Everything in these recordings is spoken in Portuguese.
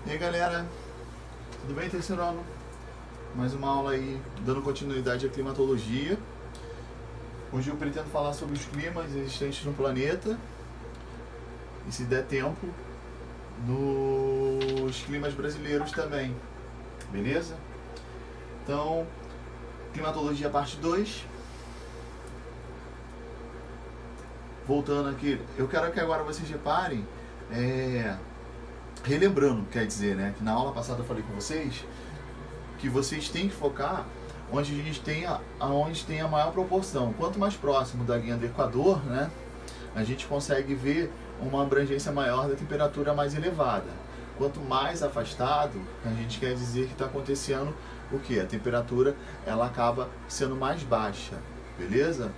E aí galera, tudo bem, terceiro ano? Mais uma aula aí, dando continuidade à climatologia. Hoje eu pretendo falar sobre os climas existentes no planeta e, se der tempo, nos climas brasileiros também, beleza? Então, climatologia parte 2. Voltando aqui, eu quero que agora vocês reparem, relembrando, quer dizer, né, que na aula passada eu falei com vocês que vocês têm que focar onde a gente tem aonde tem a maior proporção. Quanto mais próximo da linha do Equador, né, a gente consegue ver uma abrangência maior da temperatura mais elevada. Quanto mais afastado, a gente quer dizer que está acontecendo o que? A temperatura ela acaba sendo mais baixa, beleza?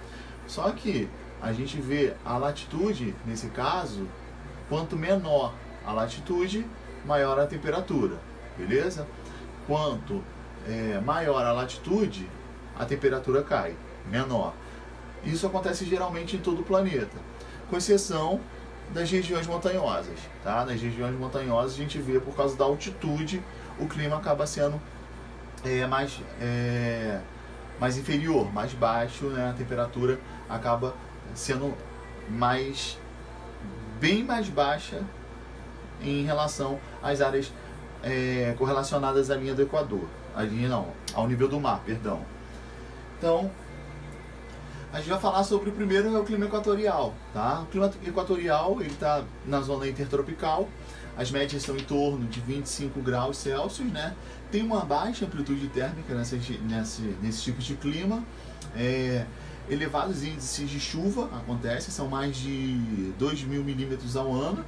Só que a gente vê a latitude, nesse caso, quanto menor a latitude, maior a temperatura, beleza? Quanto maior a latitude, a temperatura cai, menor. Isso acontece geralmente em todo o planeta, com exceção das regiões montanhosas, tá? Nas regiões montanhosas a gente vê, por causa da altitude, o clima acaba sendo mais inferior, mais baixo, né? A temperatura acaba sendo bem mais baixa em relação às áreas correlacionadas à linha do Equador, ao nível do mar, perdão. Então, a gente vai falar sobre o primeiro, o clima equatorial, tá? O clima equatorial, ele está na zona intertropical, as médias estão em torno de 25 graus Celsius, né? Tem uma baixa amplitude térmica nesse tipo de clima, elevados índices de chuva acontecem, são mais de 2.000 milímetros ao ano,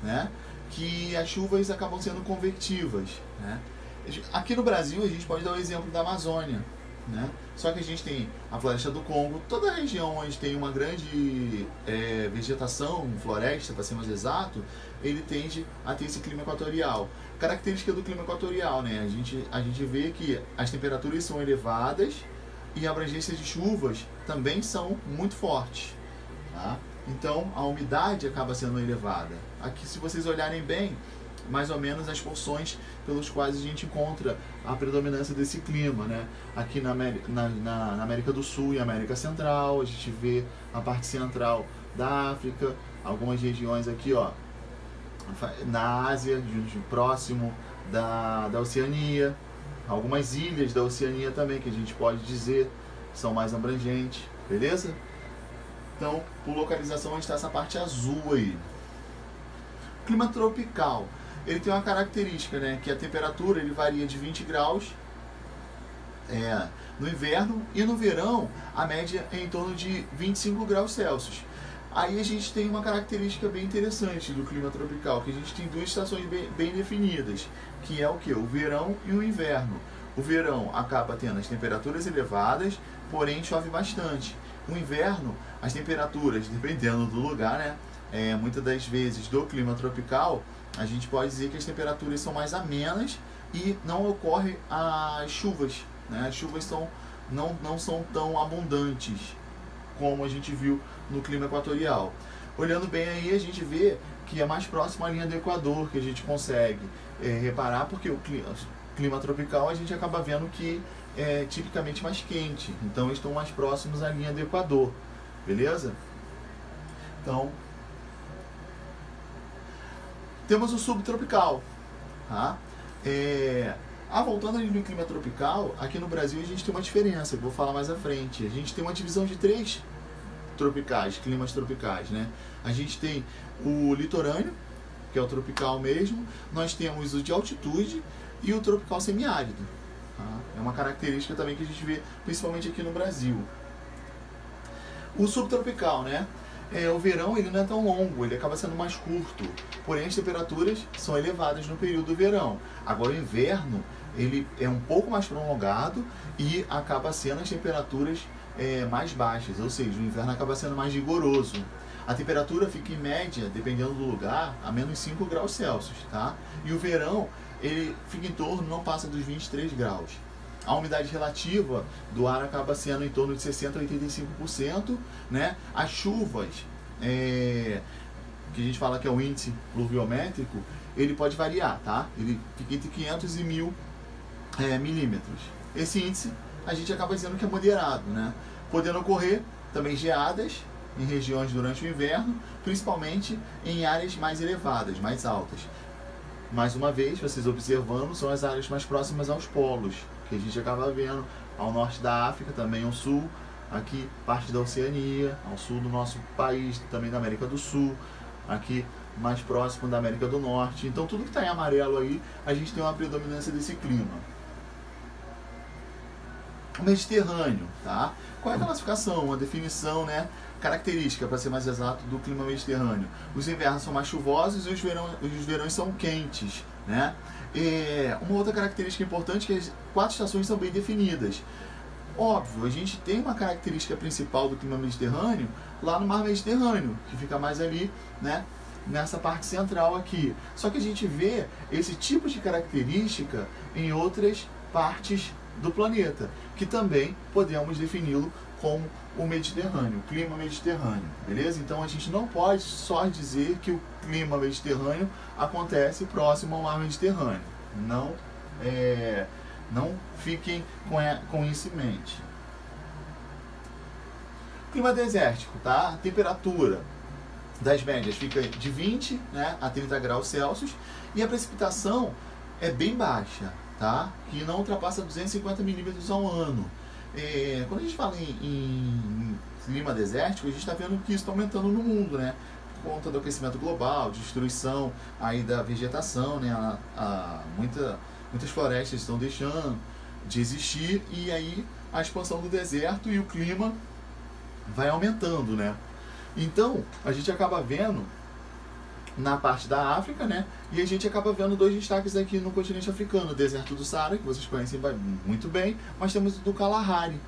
né? Que as chuvas acabam sendo convectivas, né? Aqui no Brasil a gente pode dar o exemplo da Amazônia, né? Só que a gente tem a floresta do Congo, toda a região onde tem uma grande vegetação, floresta para ser mais exato, ele tende a ter esse clima equatorial. Característica do clima equatorial, né? A gente vê que as temperaturas são elevadas e a abrangência de chuvas também são muito fortes, tá? Então a umidade acaba sendo elevada. Aqui, se vocês olharem bem, mais ou menos as porções pelos quais a gente encontra a predominância desse clima, né? Aqui na América do Sul e América Central, a gente vê a parte central da África, algumas regiões aqui, ó, na Ásia, próximo da Oceania, algumas ilhas da Oceania também, que a gente pode dizer são mais abrangentes, beleza? Então, por localização, a gente está essa parte azul aí. O clima tropical, ele tem uma característica, né, que a temperatura ele varia de 20 graus no inverno, e no verão a média é em torno de 25 graus Celsius. Aí a gente tem uma característica bem interessante do clima tropical, que a gente tem duas estações bem definidas, que é o que? O verão e o inverno. O verão acaba tendo as temperaturas elevadas, porém chove bastante. No inverno, as temperaturas, dependendo do lugar, né, muitas das vezes do clima tropical, a gente pode dizer que as temperaturas são mais amenas e não ocorrem as chuvas, né? As chuvas não são tão abundantes como a gente viu no clima equatorial. Olhando bem aí, a gente vê que é mais próximo à linha do Equador que a gente consegue reparar, porque o clima tropical a gente acaba vendo que é tipicamente mais quente, então estão mais próximos à linha do Equador, beleza? Então, temos o subtropical, tá? Voltando ali no clima tropical, aqui no Brasil a gente tem uma diferença, que eu vou falar mais à frente. A gente tem uma divisão de 3 tropicais, climas tropicais, né? A gente tem o litorâneo, que é o tropical mesmo, nós temos o de altitude e o tropical semiárido. Tá? É uma característica também que a gente vê principalmente aqui no Brasil. O subtropical, né? O verão ele não é tão longo, ele acaba sendo mais curto, porém as temperaturas são elevadas no período do verão. Agora o inverno ele é um pouco mais prolongado e acaba sendo as temperaturas mais baixas, ou seja, o inverno acaba sendo mais rigoroso. A temperatura fica em média, dependendo do lugar, a menos 5 graus Celsius, tá? E o verão ele fica em torno, não passa dos 23 graus. A umidade relativa do ar acaba sendo em torno de 60% a 85%, né? As chuvas, que a gente fala que é o índice pluviométrico, ele pode variar, tá? Ele fica entre 500 e 1000 milímetros. Esse índice a gente acaba dizendo que é moderado, né? Podendo ocorrer também geadas em regiões durante o inverno, principalmente em áreas mais elevadas, mais altas. Mais uma vez, vocês observando, são as áreas mais próximas aos polos, que a gente acaba vendo ao norte da África, também ao sul, aqui parte da Oceania, ao sul do nosso país, também da América do Sul, aqui mais próximo da América do Norte. Então tudo que está em amarelo aí, a gente tem uma predominância desse clima. O Mediterrâneo, tá? Qual é a classificação, a definição, né, característica, para ser mais exato, do clima mediterrâneo? Os invernos são mais chuvosos e os verões são quentes, né? Uma outra característica importante é que as 4 estações são bem definidas. Óbvio, a gente tem uma característica principal do clima mediterrâneo lá no mar Mediterrâneo, que fica mais ali, né, nessa parte central aqui. Só que a gente vê esse tipo de característica em outras partes do planeta, que também podemos defini-lo como o Mediterrâneo, o clima mediterrâneo, beleza? Então a gente não pode só dizer que o clima mediterrâneo acontece próximo ao mar Mediterrâneo. Não fiquem com isso em mente. Clima desértico, tá? A temperatura das médias fica de 20, né, a 30 graus Celsius e a precipitação é bem baixa, tá? Que não ultrapassa 250 milímetros ao ano. Quando a gente fala em clima desértico, a gente está vendo que isso está aumentando no mundo, né? Por conta do aquecimento global, destruição aí da vegetação, né? Muitas florestas estão deixando de existir e aí a expansão do deserto e o clima vai aumentando, né? Então, a gente acaba vendo na parte da África, né? E a gente acaba vendo 2 destaques aqui no continente africano, o deserto do Saara, que vocês conhecem muito bem, mas temos o do Kalahari.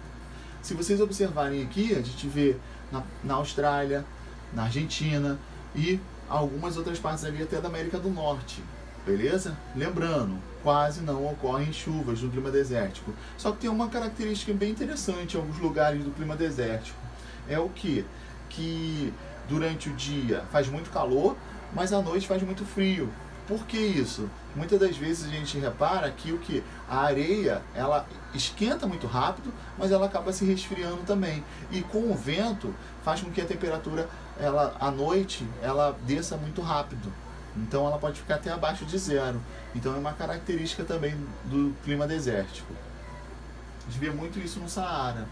Se vocês observarem aqui, a gente vê na Austrália, na Argentina e algumas outras partes ali até da América do Norte, beleza? Lembrando, quase não ocorrem chuvas no clima desértico. Só que tem uma característica bem interessante em alguns lugares do clima desértico. É o quê? Que durante o dia faz muito calor, mas à noite faz muito frio. Por que isso? Muitas das vezes a gente repara que a areia ela esquenta muito rápido, mas ela acaba se resfriando também. E com o vento faz com que a temperatura à noite ela desça muito rápido. Então ela pode ficar até abaixo de 0. Então é uma característica também do clima desértico. A gente vê muito isso no Saara.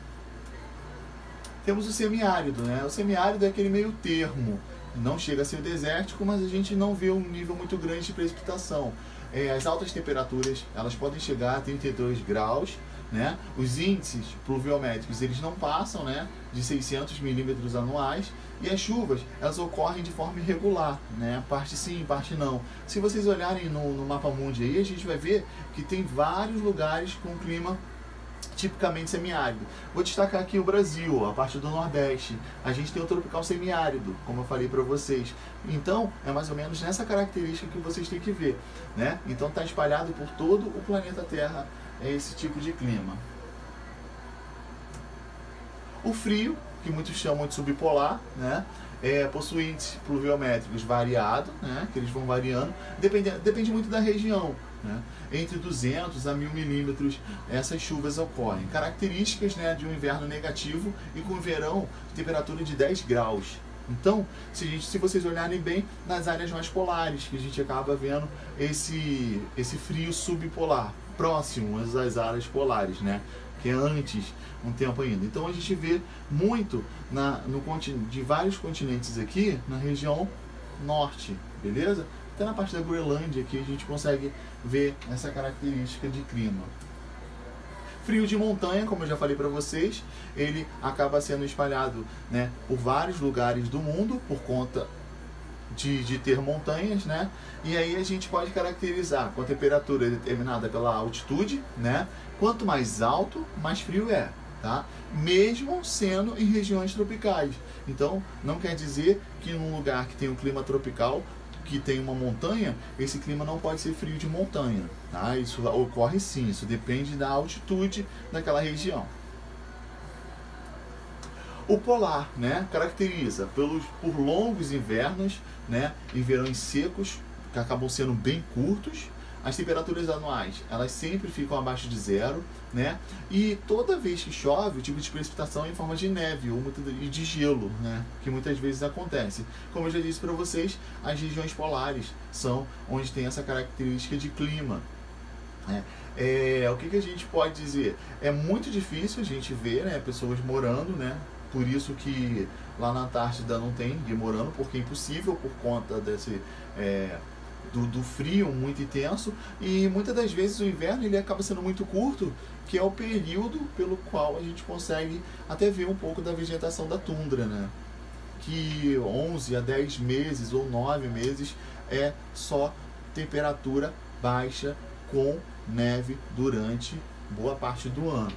Temos o semiárido, né? O semiárido é aquele meio termo. Não chega a ser desértico, mas a gente não vê um nível muito grande de precipitação. As altas temperaturas, elas podem chegar a 32 graus, né? Os índices pluviométricos, eles não passam, né, de 600 milímetros anuais. E as chuvas, elas ocorrem de forma irregular, né? Parte sim, parte não. Se vocês olharem no mapa mundi aí, a gente vai ver que tem vários lugares com clima tipicamente semiárido. Vou destacar aqui o Brasil, a parte do Nordeste. A gente tem o tropical semiárido, como eu falei para vocês. Então, é mais ou menos nessa característica que vocês têm que ver, né? Então, está espalhado por todo o planeta Terra esse tipo de clima. O frio, que muitos chamam de subpolar, né? Possui índices pluviométricos variados, né? Que eles vão variando, depende muito da região, né? Entre 200 a 1000 milímetros essas chuvas ocorrem. Características, né, de um inverno negativo e com verão temperatura de 10 graus. Então, se vocês olharem bem nas áreas mais polares, que a gente acaba vendo esse frio subpolar, próximo às áreas polares, né? Que é antes um tempo ainda. Então a gente vê muito de vários continentes aqui na região norte, beleza? Até na parte da Groenlândia aqui a gente consegue ver essa característica de clima. Frio de montanha, como eu já falei para vocês, ele acaba sendo espalhado, né, por vários lugares do mundo por conta de ter montanhas, né? E aí a gente pode caracterizar com a temperatura determinada pela altitude, né? Quanto mais alto, mais frio é, tá? Mesmo sendo em regiões tropicais. Então, não quer dizer que num lugar que tem um clima tropical, que tem uma montanha, esse clima não pode ser frio de montanha, tá? Isso ocorre sim, isso depende da altitude daquela região. O polar, né, caracteriza por longos invernos, né, e verões secos, que acabam sendo bem curtos. As temperaturas anuais, elas sempre ficam abaixo de zero, né? E toda vez que chove, o tipo de precipitação é em forma de neve ou de gelo, né? Que muitas vezes acontece. Como eu já disse para vocês, as regiões polares são onde tem essa característica de clima, né? O que a gente pode dizer? É muito difícil a gente ver, né, pessoas morando, né? Por isso que lá na Antártida não tem ninguém morando, porque é impossível por conta desse... do frio muito intenso, e muitas das vezes o inverno ele acaba sendo muito curto, que é o período pelo qual a gente consegue até ver um pouco da vegetação da tundra, né? Que 11 a 10 meses ou 9 meses é só temperatura baixa com neve durante boa parte do ano.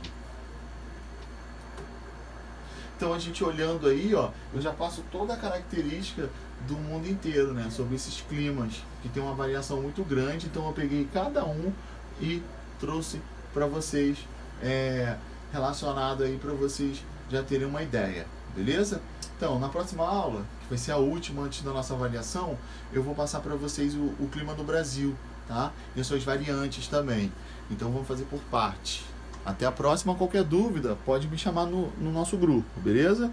Então a gente olhando aí, ó, eu já passo toda a característica do mundo inteiro, né, sobre esses climas, que tem uma variação muito grande. Então eu peguei cada um e trouxe para vocês, relacionado aí para vocês já terem uma ideia, beleza? Então, na próxima aula, que vai ser a última antes da nossa avaliação, eu vou passar para vocês o clima no Brasil, tá? E as suas variantes também. Então vamos fazer por parte. Até a próxima. Qualquer dúvida, pode me chamar no nosso grupo, beleza?